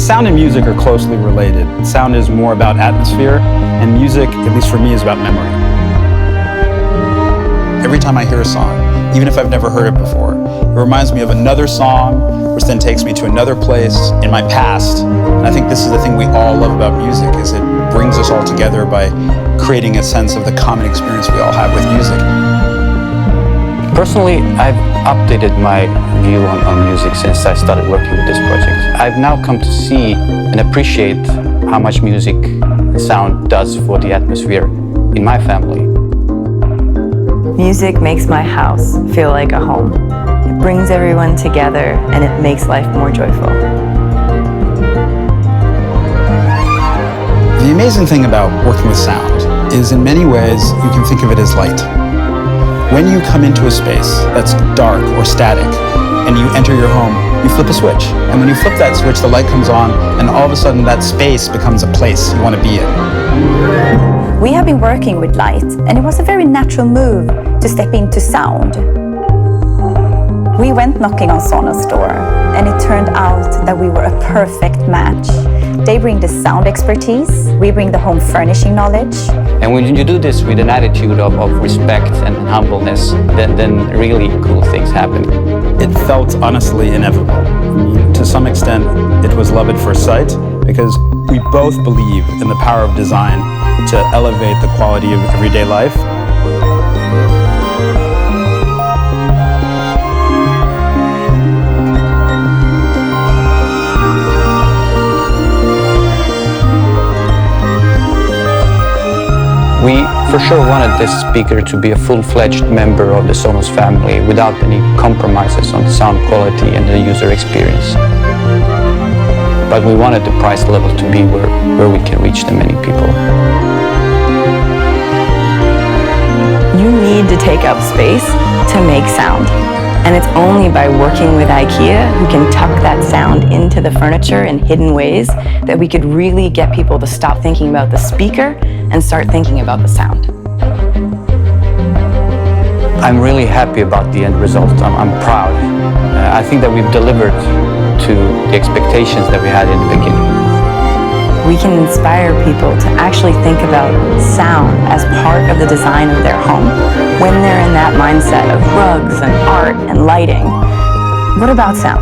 Sound and music are closely related. Sound is more about atmosphere, and music, at least for me, is about memory. Every time I hear a song, even if I've never heard it before, it reminds me of another song, which then takes me to another place in my past. And I think this is the thing we all love about music, is it brings us all together by creating a sense of the common experience we all have with music. Personally, I've updated my view on music since I started working with this project. I've now come to see and appreciate how much music and sound does for the atmosphere in my family. Music makes my house feel like a home. It brings everyone together and it makes life more joyful. The amazing thing about working with sound is in many ways you can think of it as light. When you come into a space that's dark or static and you enter your home, you flip a switch. And when you flip that switch, the light comes on and all of a sudden that space becomes a place you want to be in. We have been working with light and it was a very natural move to step into sound. We went knocking on Sonos' door and it turned out that we were a perfect match. They bring the sound expertise, we bring the home furnishing knowledge. And when you do this with an attitude of respect and humbleness, then really cool things happen. It felt honestly inevitable. I mean, to some extent, it was love at first sight because we both believe in the power of design to elevate the quality of everyday life. We for sure wanted this speaker to be a full-fledged member of the Sonos family without any compromises on sound quality and the user experience. But we wanted the price level to be where we can reach the many people. You need to take up space to make sound. And it's only by working with IKEA who can tuck that sound into the furniture in hidden ways that we could really get people to stop thinking about the speaker and start thinking about the sound. I'm really happy about the end result. I'm proud. I think that we've delivered to the expectations that we had in the beginning. We can inspire people to actually think about sound as part of the design of their home when they're in that mindset of rugs and art and lighting. What about sound?